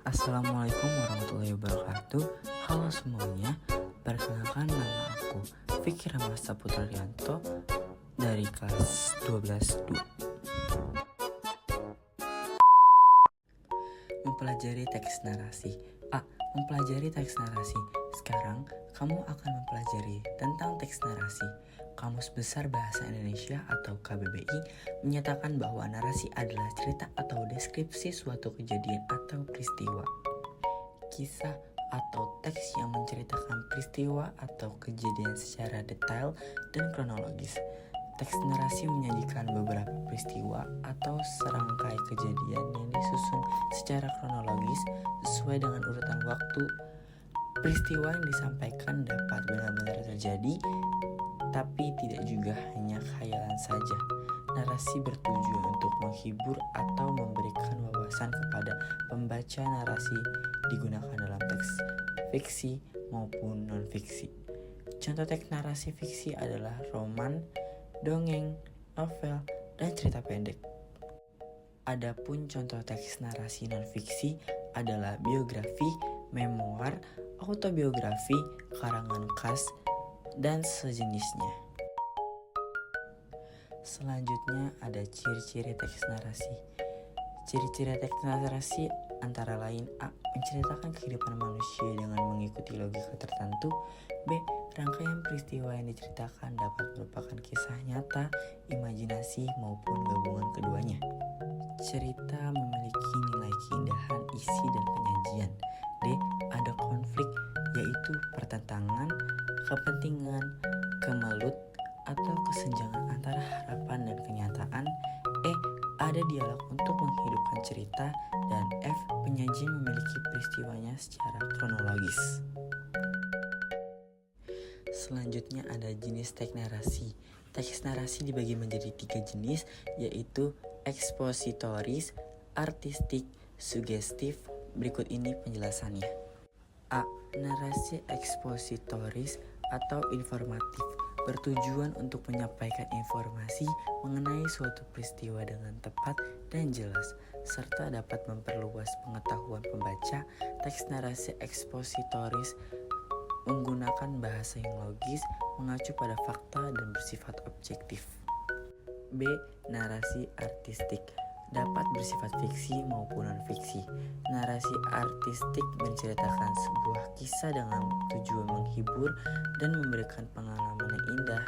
Assalamualaikum warahmatullahi wabarakatuh. Halo semuanya, perkenalkan nama aku Fikri Rahmat Saputra Rianto dari kelas 12 2. Mempelajari teks narasi. Mempelajari teks narasi. Sekarang kamu akan mempelajari tentang teks narasi. Kamus Besar Bahasa Indonesia atau KBBI menyatakan bahwa narasi adalah cerita atau deskripsi suatu kejadian atau peristiwa. Kisah atau teks yang menceritakan peristiwa atau kejadian secara detail dan kronologis. Teks narasi menyajikan beberapa peristiwa atau serangkai kejadian yang disusun secara kronologis sesuai dengan urutan waktu. Peristiwa yang disampaikan dapat benar-benar terjadi, tapi tidak juga hanya khayalan saja. Narasi bertujuan untuk menghibur atau memberikan wawasan kepada pembaca. Narasi digunakan dalam teks fiksi maupun non-fiksi. Contoh teks narasi fiksi adalah roman, dongeng, novel, dan cerita pendek. Adapun contoh teks narasi non-fiksi adalah biografi, memoir, autobiografi, karangan khas, dan sejenisnya. Selanjutnya ada ciri-ciri teks narasi. Ciri-ciri teks narasi antara lain: A. Menceritakan kehidupan manusia dengan mengikuti logika tertentu. B. Rangkaian peristiwa yang diceritakan dapat merupakan kisah nyata, imajinasi, maupun gabungan keduanya. Cerita memiliki nilai keindahan, isi, dan penyajian. D. Ada konflik, yaitu pertentangan, kepentingan, kemelut, atau kesenjangan antara harapan dan kenyataan. E. Ada dialog untuk menghidupkan cerita. Dan F. Penyajian memiliki peristiwanya secara kronologis. Selanjutnya ada jenis teks narasi. Teks narasi dibagi menjadi 3 jenis, yaitu ekspositoris, artistik, sugestif. Berikut ini penjelasannya. A. Narasi ekspositoris atau informatif, bertujuan untuk menyampaikan informasi mengenai suatu peristiwa dengan tepat dan jelas, serta dapat memperluas pengetahuan pembaca. Teks narasi ekspositoris menggunakan bahasa yang logis, mengacu pada fakta, dan bersifat objektif. B. Narasi artistik dapat bersifat fiksi maupun non-fiksi. Narasi artistik menceritakan sebuah kisah dengan tujuan menghibur dan memberikan pengalaman yang indah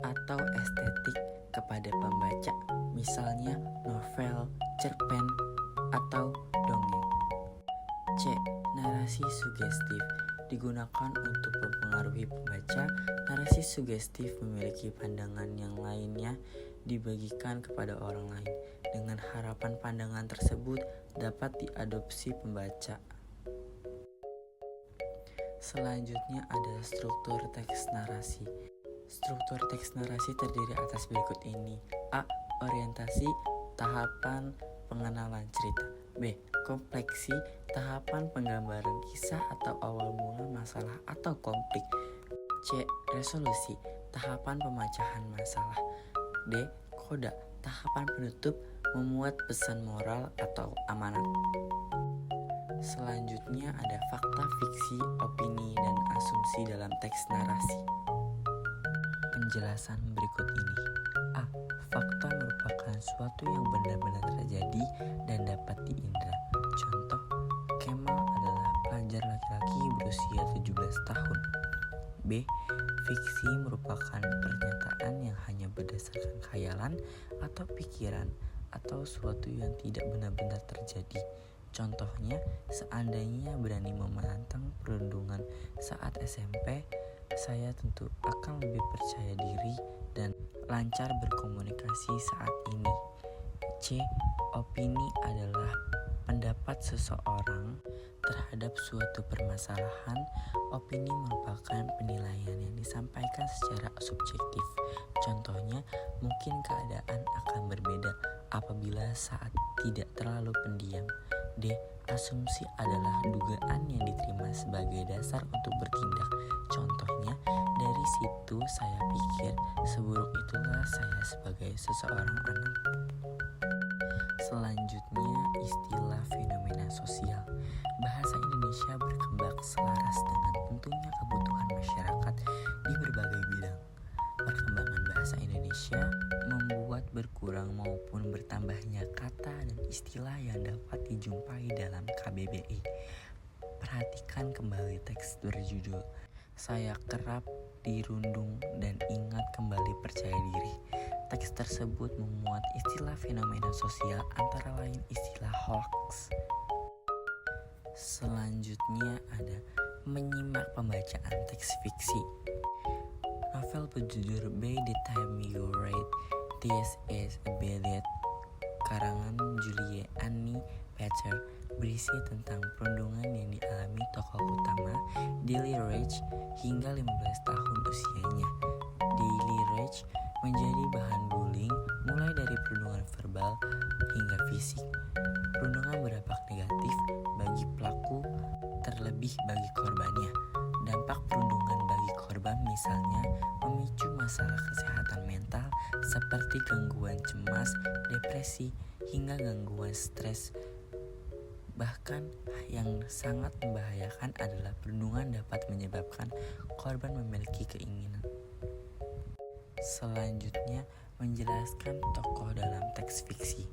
atau estetik kepada pembaca, misalnya novel, cerpen, atau dongeng. C. Narasi sugestif digunakan untuk mempengaruhi pembaca. Narasi sugestif memiliki pandangan yang lainnya dibagikan kepada orang lain, dengan harapan pandangan tersebut dapat diadopsi pembaca. Selanjutnya ada struktur teks narasi. Struktur teks narasi terdiri atas berikut ini. A. Orientasi, tahapan pengenalan cerita. B. Kompleksi, tahapan penggambaran kisah atau awal mula masalah atau konflik. C. Resolusi, tahapan pemecahan masalah. D. Koda, tahapan penutup, memuat pesan moral atau amanat. Selanjutnya ada fakta, fiksi, opini, dan asumsi dalam teks narasi. Penjelasan berikut ini. A. Fakta merupakan suatu yang benar-benar terjadi dan dapat diindra. Contoh, Kemal adalah pelajar laki-laki berusia 17 tahun. B. Fiksi merupakan pernyataan yang hanya berdasarkan khayalan atau pikiran atau suatu yang tidak benar-benar terjadi. Contohnya, seandainya berani menantang perundungan saat SMP, saya tentu akan lebih percaya diri dan lancar berkomunikasi saat ini. C. Opini adalah pendapat seseorang terhadap suatu permasalahan. Opini merupakan penilaian yang disampaikan secara subjektif. Contohnya, mungkin keadaan akan berbeda apabila saat tidak terlalu pendiam. D. Asumsi adalah dugaan yang diterima sebagai dasar untuk bertindak. Contohnya, dari situ saya pikir seburuk itulah saya sebagai seseorang anak. Selanjutnya, istilah fenomena sosial. Bahasa Indonesia berkembang selaras dengan tentunya kebutuhan masyarakat di berbagai bidang. Perkembangan bahasa Indonesia membuat berkurang maupun bertambahnya kata dan istilah yang dapat dijumpai dalam KBBI. Perhatikan kembali teks berjudul "Saya Kerap Dirundung dan Ingat Kembali Percaya Diri". Teks tersebut memuat istilah fenomena sosial antara lain istilah hoax. Selanjutnya ada menyimak pembacaan teks fiksi. Novel berjudul By the Time You Read This Is a Billet karangan Julie Annie Peter berisi tentang perundungan yang dialami tokoh utama Daily Rage hingga 15 tahun usianya. Daily Rage menjadi bahan bullying mulai dari perundungan verbal hingga fisik. Perundungan berdampak negatif bagi pelaku terlebih bagi korbannya. Dampak perundungan bagi korban misalnya memicu masalah kesehatan mental seperti gangguan cemas, depresi, hingga gangguan stres. Bahkan yang sangat membahayakan adalah perundungan dapat menyebabkan korban memiliki keinginan. Selanjutnya menjelaskan tokoh dalam teks fiksi.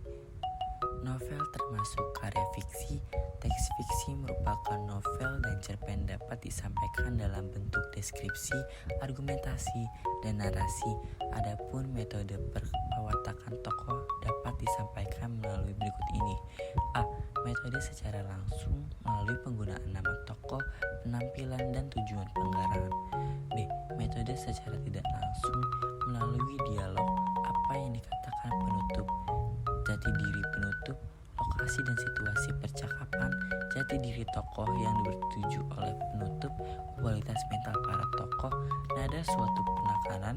Novel termasuk karya fiksi. Teks fiksi merupakan novel dan cerpen dapat disampaikan dalam bentuk deskripsi, argumentasi, dan narasi. Adapun metode perwatakan tokoh dapat disampaikan melalui berikut ini. A. Metode secara langsung melalui penggunaan nama tokoh, penampilan, dan tujuan penggalangan. B. Metode secara tidak langsung melalui dialog, apa yang dikatakan penutup, jati diri penutup, lokasi dan situasi percakapan, jati diri tokoh yang dituju oleh penutup, kualitas mental para tokoh, nada suatu penekanan,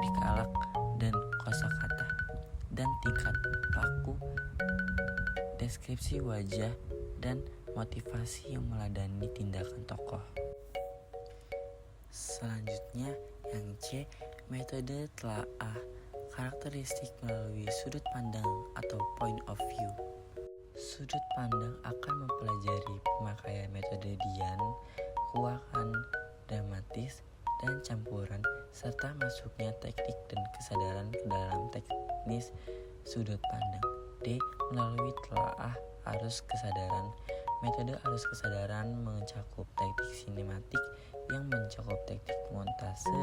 dialog dan kosakata, dan tingkat laku, deskripsi wajah, dan motivasi yang meladani tindakan tokoh. Selanjutnya yang C, metode telaah karakteristik melalui sudut pandang atau point of view. Sudut pandang akan mempelajari pemakaian metode Dian, kuakan, dramatis, dan campuran, serta masuknya teknik dan kesadaran ke dalam teknis sudut pandang. D. Melalui telaah arus kesadaran. Metode arus kesadaran mencakup teknik sinematik yang mencakup teknik montase,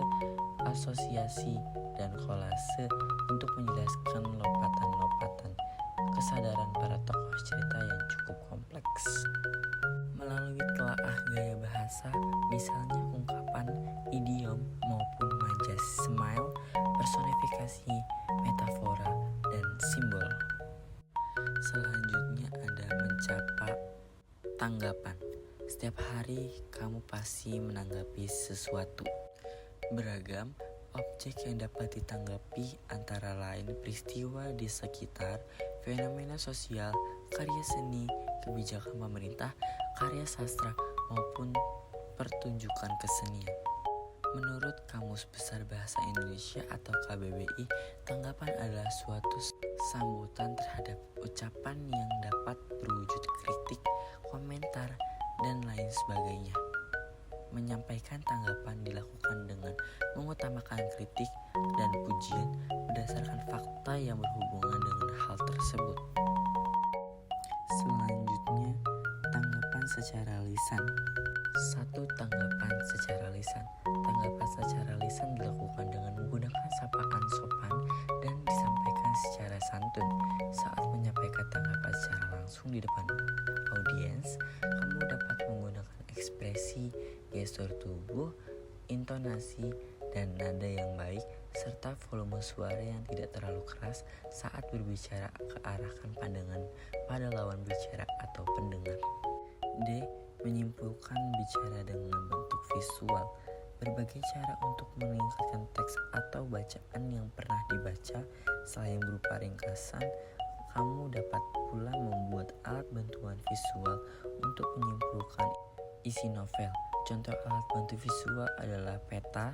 asosiasi, dan kolase untuk menjelaskan lompatan-lompatan kesadaran para tokoh cerita yang cukup kompleks. Melalui telaah gaya bahasa, misalnya ungkapan, idiom, maupun majas, smile, personifikasi, metafora, dan simbol. Selanjutnya ada mencapa tanggapan. Setiap hari kamu pasti menanggapi sesuatu. Beragam objek yang dapat ditanggapi antara lain peristiwa di sekitar, fenomena sosial, karya seni, kebijakan pemerintah, karya sastra, maupun pertunjukan kesenian. Menurut Kamus Besar Bahasa Indonesia atau KBBI, tanggapan adalah suatu sambutan terhadap ucapan yang dapat berwujud kritik, komentar, dan lain sebagainya. Menyampaikan tanggapan dilakukan dengan mengutamakan kritik dan pujian berdasarkan fakta yang berhubungan dengan hal tersebut. Selanjutnya, tanggapan secara lisan. 1. Tanggapan secara lisan. Tanggapan secara lisan dilakukan dengan menggunakan sapaan sopan dan disampaikan secara santun. Saat menyampaikan tanggapan secara langsung di depan audiens, kamu dapat menggunakan ekspresi, gestur tubuh, intonasi, dan nada yang baik, serta volume suara yang tidak terlalu keras saat berbicara ke arahkan pandangan pada lawan bicara atau pendengar. D. Menyimpulkan bicara dengan bentuk visual. Berbagai cara untuk meningkatkan teks atau bacaan yang pernah dibaca. Selain berupa ringkasan, kamu dapat pula membuat alat bantuan visual untuk menyimpulkan isi novel. Contoh alat bantu visual adalah peta,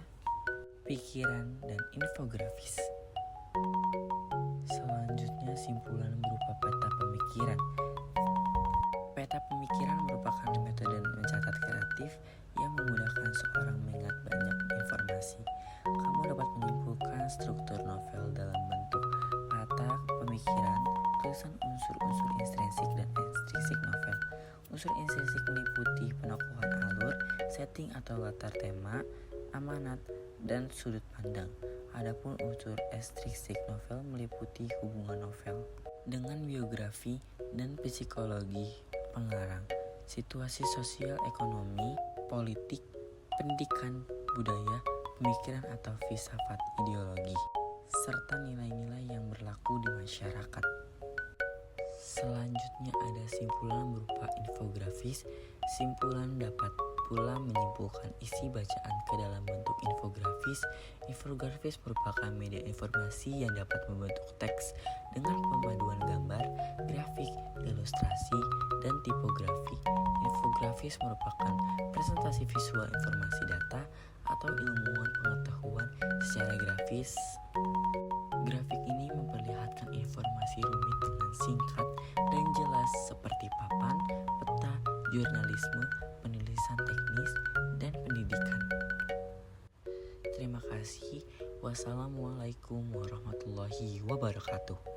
pikiran, dan infografis. Selanjutnya, simpulan berupa peta pemikiran. Peta pemikiran merupakan Tulisan unsur-unsur intrinsik dan ekstrinsik novel. Unsur intrinsik meliputi penokohan alur, setting atau latar tema, amanat, dan sudut pandang. Adapun unsur ekstrinsik novel meliputi hubungan novel dengan biografi dan psikologi pengarang, situasi sosial ekonomi, politik, pendidikan, budaya, pemikiran atau filsafat ideologi, serta nilai-nilai yang berlaku di masyarakat. Selanjutnya ada simpulan berupa infografis. Simpulan dapat pula menyimpulkan isi bacaan ke dalam bentuk infografis. Infografis merupakan media informasi yang dapat membentuk teks dengan pemaduan gambar, grafik, ilustrasi, dan tipografi. Infografis merupakan presentasi visual informasi data atau ilmuwan pengetahuan secara grafis. Grafik ini memperlihatkan informasi rumit dengan singkat dan jelas seperti papan, peta, jurnalisme, penulisan teknis, dan pendidikan. Terima kasih. Wassalamualaikum warahmatullahi wabarakatuh.